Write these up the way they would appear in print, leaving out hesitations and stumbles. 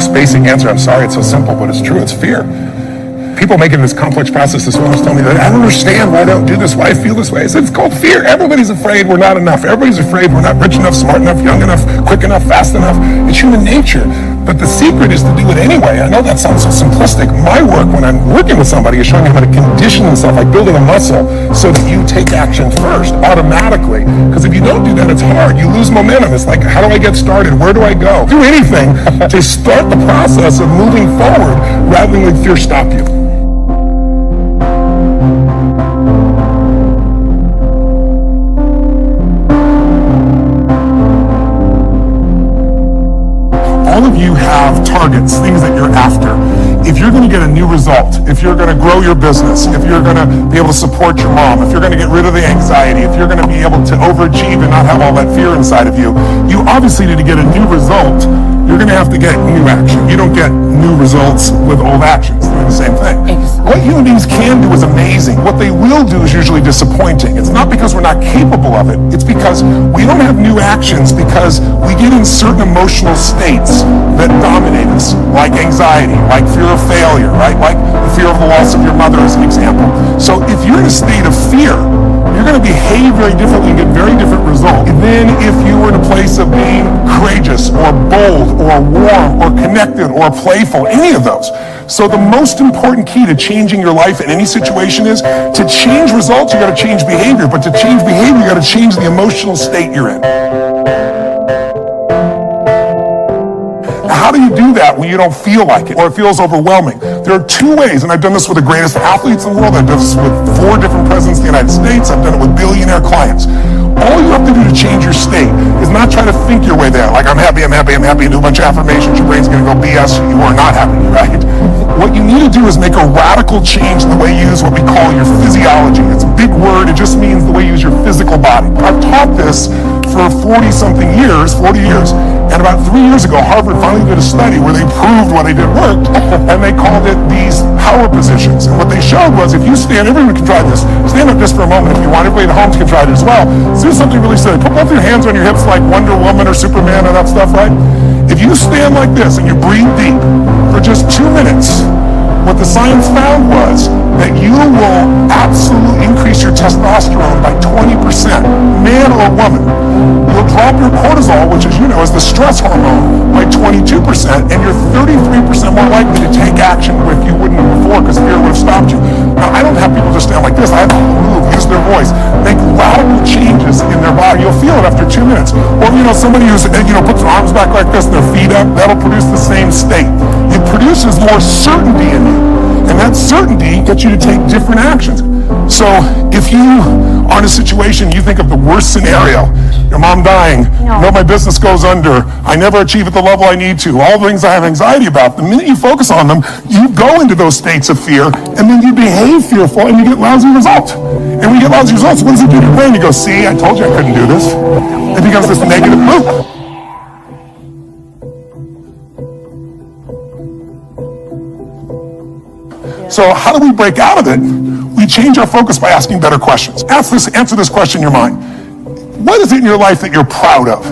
most basic answer. I'm sorry it's so simple, but it's true. It's fear. People making this complex process, this woman was telling me that I don't understand why I don't do this, why I feel this way. I said, it's called fear. Everybody's afraid we're not enough. Everybody's afraid we're not rich enough, smart enough, young enough, quick enough, fast enough. It's human nature. But the secret is to do it anyway. I know that sounds so simplistic. My work when I'm working with somebody is showing them how to condition themselves, like building a muscle, so that you take action first, automatically. Because if you don't do that, it's hard. You lose momentum. It's like, how do I get started? Where do I go? Do anything to start the process of moving forward rather than let fear stop you. All of you have targets, things that you're after. If you're going to get a new result, if you're going to grow your business, if you're going to be able to support your mom, if you're going to get rid of the anxiety, if you're going to be able to overachieve and not have all that fear inside of you, you obviously need to get a new result. You're going to have to get new action. You don't get new results with old actions. They're the same thing. Exactly. What human beings can do is amazing. What they will do is usually disappointing. It's not because we're not capable of it. It's because we don't have new actions because we get in certain emotional states that dominate us, like anxiety, like fear of failure, right? Like the fear of the loss of your mother as an example. So if you're in a state of fear, you're going to behave very differently and get very different results than if you were in a place of being courageous or bold or warm or connected or playful, any of those. So the most important key to changing your life in any situation is to change results, you got to change behavior. But to change behavior, you got to change the emotional state you're in. How do you do that when you don't feel like it or it feels overwhelming? There are two ways, and I've done this with the greatest athletes in the world. I've done this with 4 different presidents of the United States. I've done it with billionaire clients. All you have to do to change your state is not try to think your way there. Like, I'm happy, and do a bunch of affirmations. Your brain's going to go BS. You are not happy, right? What you need to do is make a radical change in the way you use what we call your physiology. It's a big word. It just means the way you use your physical body. I've taught this for 40 years. And about 3 years ago, Harvard finally did a study where they proved what they did worked, and they called it these power positions. And what they showed was if you stand, everyone can try this. Stand up just for a moment if you want. Everybody at home can try it as well. So do something really silly. Put both your hands on your hips like Wonder Woman or Superman and that stuff, right? If you stand like this and you breathe deep for just 2 minutes, what the science found was that you will absolutely increase your testosterone by 20%, man or woman. You'll drop your cortisol, which, as you know, is the stress hormone, by 22%, and you're 33% more likely to take action if you wouldn't have before because fear would have stopped you. Now, I don't have people just stand like this. I have people move, use their voice, make radical changes in their body. You'll feel it after 2 minutes. Or, somebody who's, puts their arms back like this and their feet up, that'll produce the same state. It produces more certainty in you. And that certainty gets you to take different actions. So if you are in a situation, you think of the worst scenario, your mom dying, my business goes under, I never achieve at the level I need to, all the things I have anxiety about, the minute you focus on them, you go into those states of fear, and then you behave fearful, and you get lousy results. And when you get lousy results, what does it do to your brain? You go, see, I told you I couldn't do this. It becomes this negative loop. So how do we break out of it? We change our focus by asking better questions. Answer this question in your mind. What is it in your life that you're proud of?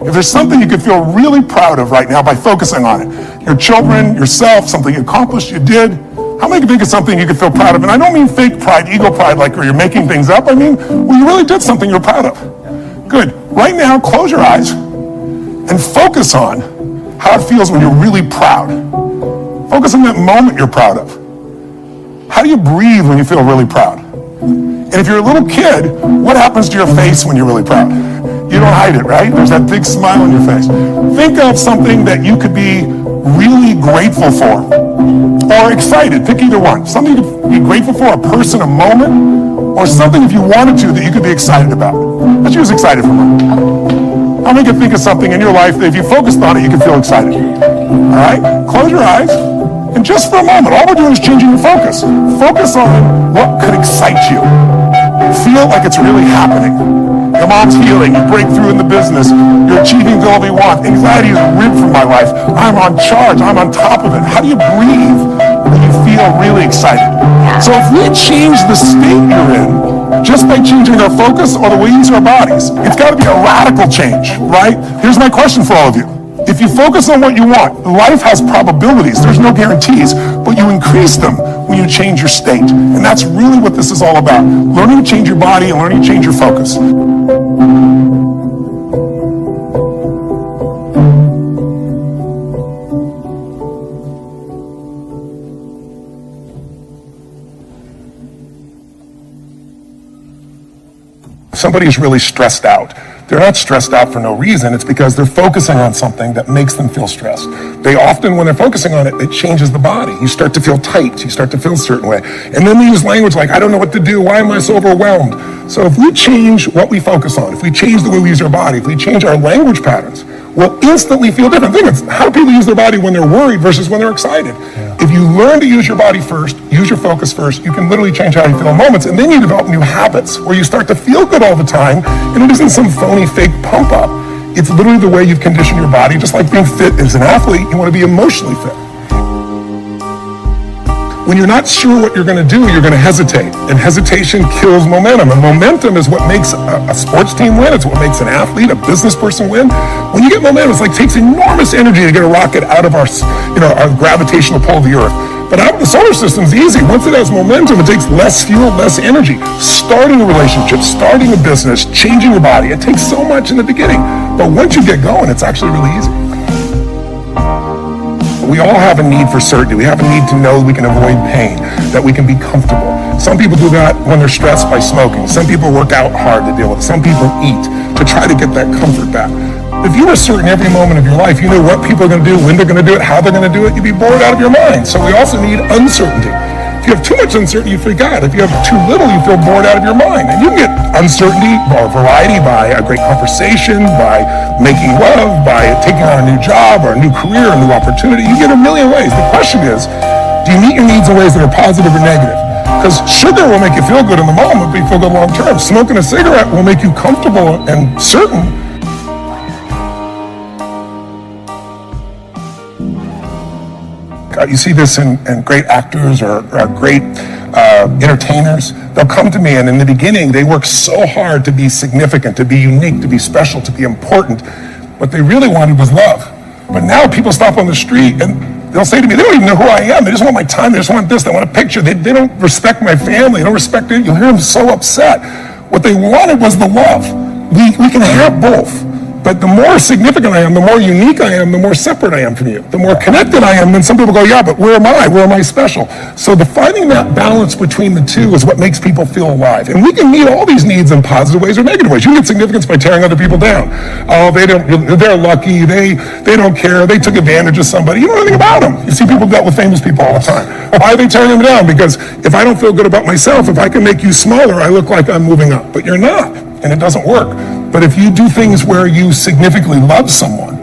If there's something you could feel really proud of right now by focusing on it, your children, yourself, something you accomplished, you did, how many can think of something you could feel proud of? And I don't mean fake pride, ego pride, like where you're making things up. I mean, well, you really did something you're proud of. Good. Right now, close your eyes and focus on how it feels when you're really proud. Focus on that moment you're proud of. How do you breathe when you feel really proud? And if you're a little kid, what happens to your face when you're really proud? You don't hide it, right? There's that big smile on your face. Think of something that you could be really grateful for or excited. Pick either one. Something you could be grateful for, a person, a moment, or something if you wanted to that you could be excited about. Let's use excited for a moment. How many can think of something in your life that if you focused on it, you could feel excited? All right? Close your eyes. And just for a moment, all we're doing is changing your focus. Focus on what could excite you. Feel like it's really happening. Your mom's healing, you break through in the business, you're achieving the goal you want. Anxiety is ripped from my life. I'm on charge, I'm on top of it. How do you breathe when you feel really excited? So if we change the state you're in, just by changing our focus or the way we use our bodies, it's got to be a radical change, right? Here's my question for all of you. If you focus on what you want, life has probabilities. There's no guarantees, but you increase them when you change your state. And that's really what this is all about. Learning to change your body and learning to change your focus. Somebody is really stressed out. They're not stressed out for no reason. It's because they're focusing on something that makes them feel stressed. They often, when they're focusing on it, it changes the body. You start to feel tight. You start to feel a certain way. And then they use language like, I don't know what to do. Why am I so overwhelmed? So if we change what we focus on, if we change the way we use our body, if we change our language patterns, we'll instantly feel different. Think of how do people use their body when they're worried versus when they're excited. Yeah. If you learn to use your body first, use your focus first, you can literally change how you feel in moments, and then you develop new habits where you start to feel good all the time, and it isn't some phony fake pump up. It's literally the way you've conditioned your body. Just like being fit as an athlete, you want to be emotionally fit. When you're not sure what you're going to do, you're going to hesitate. And hesitation kills momentum. And momentum is what makes a sports team win. It's what makes an athlete, a business person win. When you get momentum, it's like it takes enormous energy to get a rocket out of our gravitational pull of the Earth. But out of the solar system is easy. Once it has momentum, it takes less fuel, less energy. Starting a relationship, starting a business, changing your body, it takes so much in the beginning. But once you get going, it's actually really easy. We all have a need for certainty. We have a need to know we can avoid pain, that we can be comfortable. Some people do that when they're stressed by smoking. Some people work out hard to deal with it. Some people eat to try to get that comfort back. If you were certain every moment of your life, you know what people are going to do, when they're going to do it, how they're going to do it, you'd be bored out of your mind. So we also need uncertainty. If you have too much uncertainty, you freak out. If you have too little, you feel bored out of your mind. And you can get uncertainty or variety by a great conversation, by making love, by taking on a new job or a new career, a new opportunity. You get a million ways. The question is, do you meet your needs in ways that are positive or negative? Because sugar will make you feel good in the moment, but you feel good long term. Smoking a cigarette will make you comfortable and certain. You see this in great actors or great entertainers. They'll come to me, and in the beginning, they work so hard to be significant, to be unique, to be special, to be important. What they really wanted was love. But now people stop on the street, and they'll say to me, they don't even know who I am. They just want my time. They just want this. They want a picture. They don't respect my family. They don't respect it. You'll hear them so upset. What they wanted was the love. We can have both. But the more significant I am, the more unique I am, the more separate I am from you. The more connected I am, then some people go, yeah, but where am I? Where am I special? So finding that balance between the two is what makes people feel alive. And we can meet all these needs in positive ways or negative ways. You get significance by tearing other people down. Oh, they're lucky, they don't care, they took advantage of somebody. You know anything about them. You see people dealt with famous people all the time. Why are they tearing them down? Because if I don't feel good about myself, if I can make you smaller, I look like I'm moving up. But you're not, and it doesn't work. But if you do things where you significantly love someone,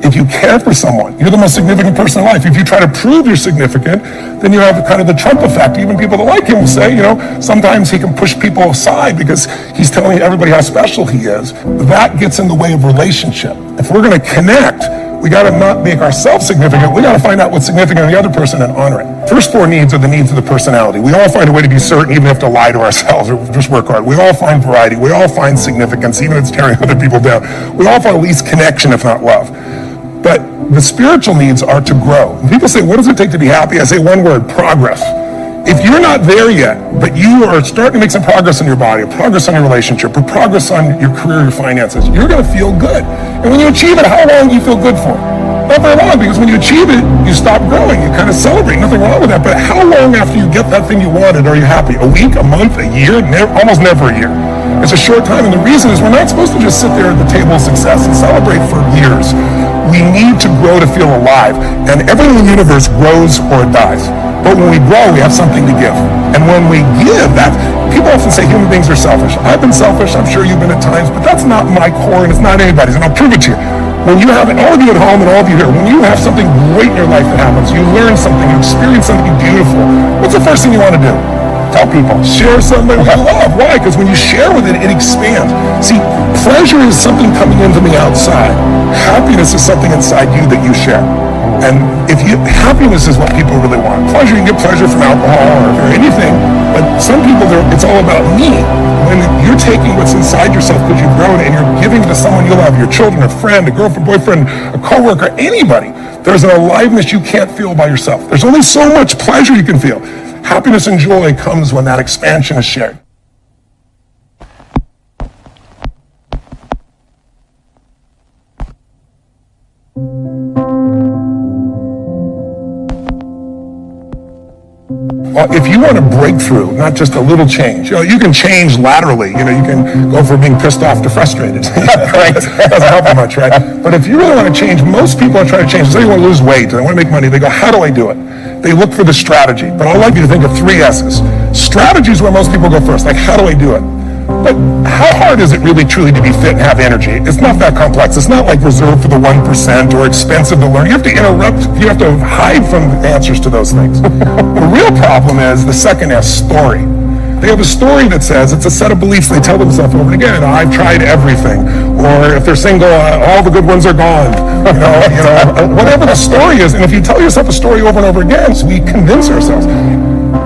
if you care for someone, you're the most significant person in life. If you try to prove you're significant, then you have kind of the Trump effect. Even people that like him will say, sometimes he can push people aside because he's telling everybody how special he is. That gets in the way of relationship. If we're going to connect, we got to not make ourselves significant. We got to find out what's significant in the other person and honor it. First four needs are the needs of the personality. We all find a way to be certain, even if we have to lie to ourselves or just work hard. We all find variety. We all find significance, even if it's tearing other people down. We all find at least connection, if not love. But the spiritual needs are to grow. When people say, what does it take to be happy? I say one word, progress. If you're not there yet, but you are starting to make some progress in your body, or progress on your relationship, or progress on your career, your finances, you're going to feel good. And when you achieve it, how long do you feel good for? Not very long, because when you achieve it, you stop growing. You kind of celebrate. Nothing wrong with that. But how long after you get that thing you wanted are you happy? A week, a month, a year? Almost never a year. It's a short time. And the reason is we're not supposed to just sit there at the table of success and celebrate for years. We need to grow to feel alive. And everything in the universe grows or it dies. But when we grow, we have something to give. And when we give, people often say human beings are selfish. I've been selfish. I'm sure you've been at times. But that's not my core, and it's not anybody's. And I'll prove it to you. When you have it, all of you at home and all of you here, when you have something great in your life that happens, you learn something, you experience something beautiful, what's the first thing you want to do? Tell people. Share something you love. Why? Because when you share with it, it expands. See, pleasure is something coming in from the outside. Happiness is something inside you that you share. And happiness is what people really want. Pleasure, you can get pleasure from alcohol or anything, but some people, it's all about me. When you're taking what's inside yourself because you've grown and you're giving to someone you love, your children, a friend, a girlfriend, boyfriend, a coworker, anybody, there's an aliveness you can't feel by yourself. There's only so much pleasure you can feel. Happiness and joy comes when that expansion is shared. Well, if you want a breakthrough, not just a little change, you can change laterally. You can go from being pissed off to frustrated. Right? Doesn't help you much, right? But if you really want to change, most people are trying to change. Say they want to lose weight, they want to make money. They go, how do I do it? They look for the strategy. But I'd like you to think of 3 S's. Strategy is where most people go first. Like, how do I do it? But how hard is it really truly to be fit and have energy? It's not that complex. It's not like reserved for the 1% or expensive to learn. You have to interrupt. You have to hide from the answers to those things. The real problem is the second S, story. They have a story that says it's a set of beliefs they tell themselves over and again. I've tried everything. Or if they're single, all the good ones are gone. Whatever the story is. And if you tell yourself a story over and over again, so we convince ourselves.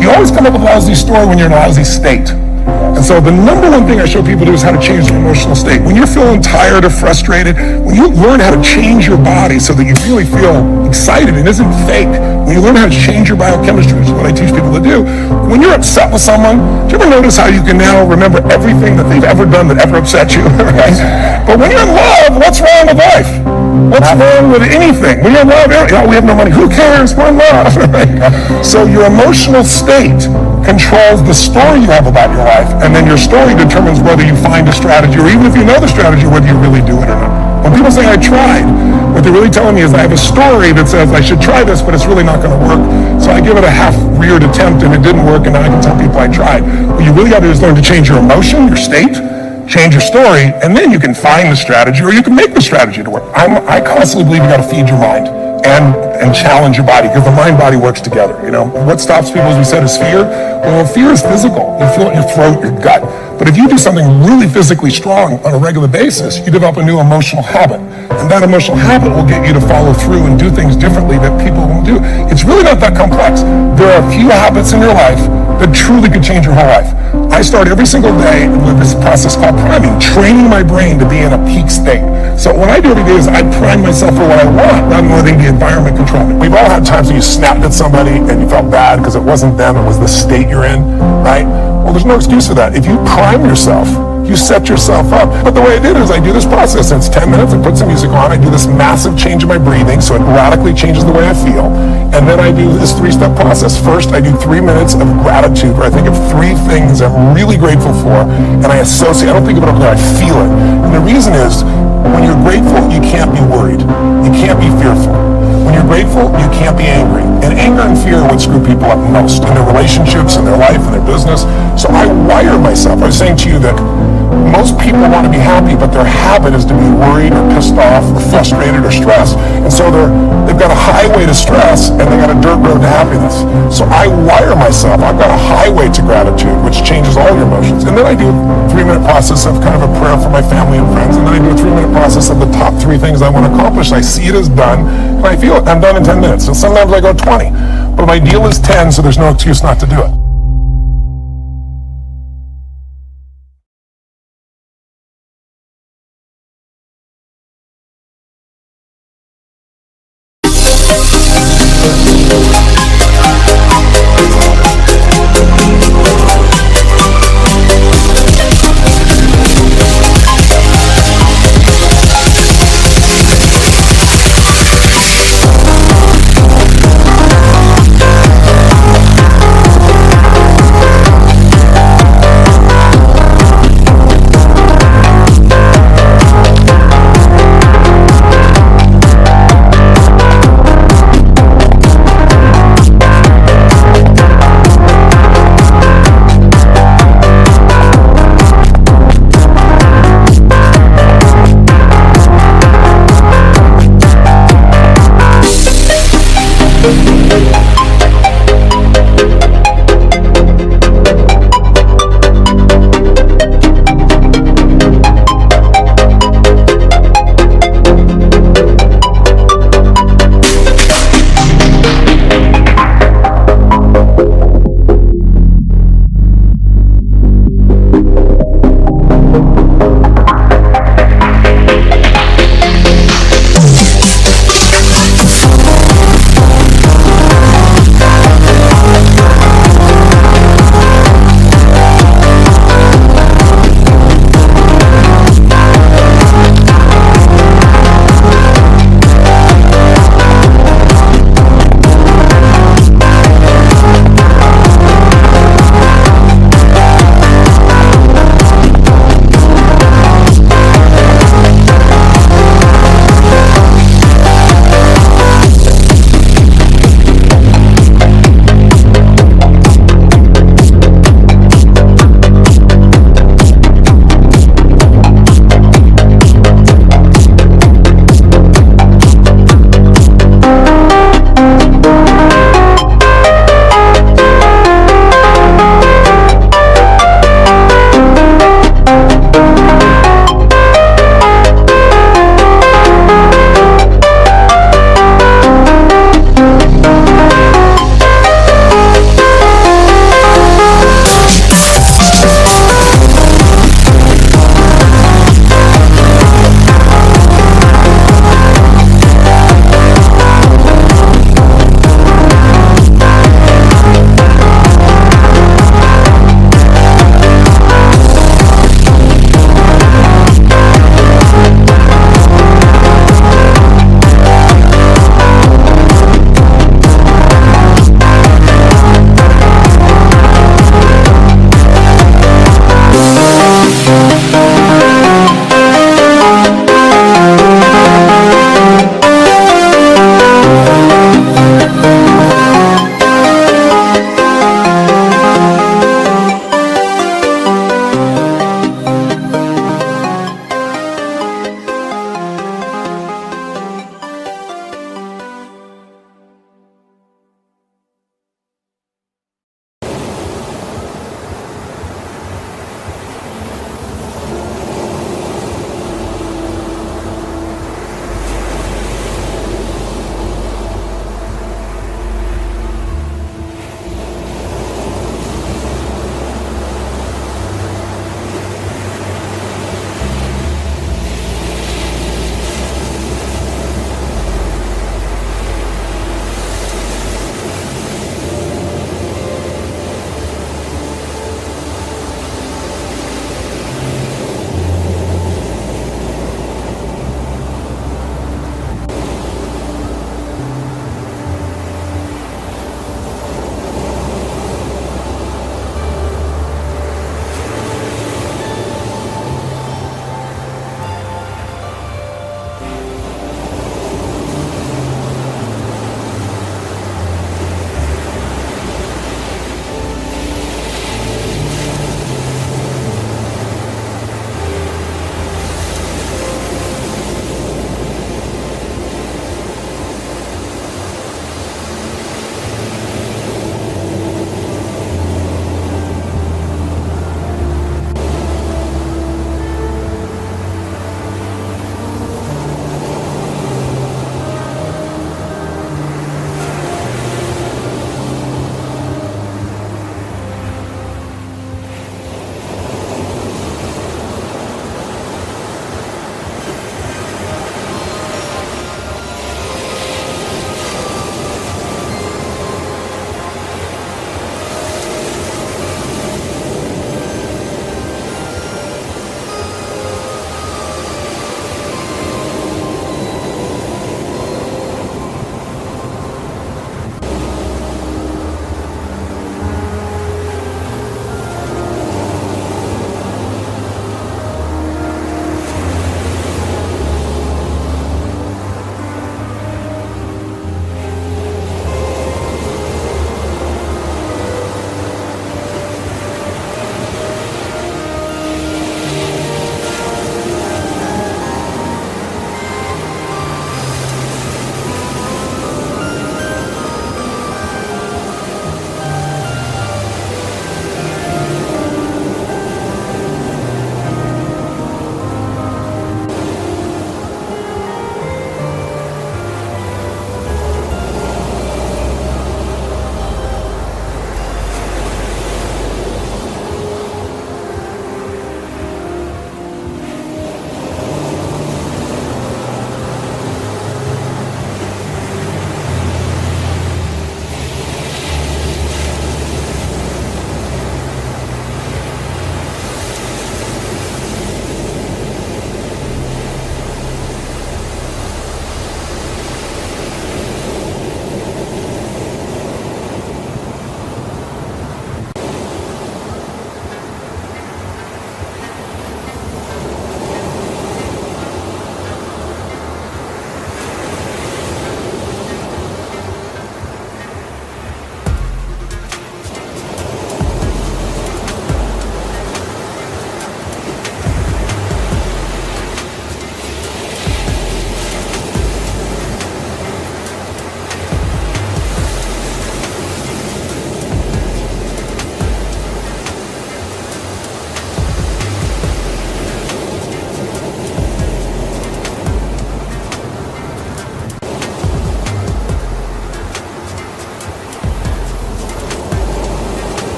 You always come up with a lousy story when you're in a lousy state. And so the number one thing I show people to do is how to change their emotional state. When you're feeling tired or frustrated, when you learn how to change your body so that you really feel excited and isn't fake, when you learn how to change your biochemistry, which is what I teach people to do, when you're upset with someone, do you ever notice how you can now remember everything that they've ever done that ever upset you? Right? But when you're in love, what's wrong with life? What's wrong with anything? When you're in love, we have no money. Who cares? We're in love. Right? So your emotional state controls the story you have about your life, and then your story determines whether you find a strategy, or even if you know the strategy, whether you really do it or not. When people say I tried, what they're really telling me is I have a story that says I should try this, but it's really not going to work. So I give it a half-reared attempt and it didn't work, and now I can tell people I tried. What you really got to do is learn to change your emotion, your state, change your story, and then you can find the strategy, or you can make the strategy to work. I constantly believe you got to feed your mind and challenge your body, because the mind-body works together. What stops people, as we said, is fear. Well, fear is physical. You feel it in your throat, your gut. But if you do something really physically strong on a regular basis, you develop a new emotional habit. And that emotional habit will get you to follow through and do things differently that people won't do. It's really not that complex. There are a few habits in your life that truly could change your whole life. I start every single day with this process called priming, training my brain to be in a peak state. So what I do every day is I prime myself for what I want, rather than letting the environment control me. We've all had times when you snapped at somebody and you felt bad because it wasn't them, it was the state you're in, right? Well, there's no excuse for that. If you prime yourself, you set yourself up. But the way I did it is I do this process. It's 10 minutes, I put some music on, I do this massive change in my breathing, so it radically changes the way I feel. And then I do this 3-step process. First, I do 3 minutes of gratitude, where I think of 3 things I'm really grateful for, and I associate, I don't think about it, I feel it. And the reason is, when you're grateful, you can't be worried. You can't be fearful. When you're grateful, you can't be angry. And anger and fear are what screw people up most in their relationships, in their life, in their business. So I wire myself. I was saying to you that most people want to be happy, but their habit is to be worried or pissed off or frustrated or stressed. And so they've got a highway to stress and they got a dirt road to happiness. So I wire myself. I've got a highway to gratitude, which changes all your emotions. And then I do a 3-minute process of kind of a prayer for my family and friends. And then I do a 3-minute process of the top 3 things I want to accomplish. I see it as done, and I feel it. I'm done in 10 minutes. And sometimes I go 20. But my deal is 10, so there's no excuse not to do it.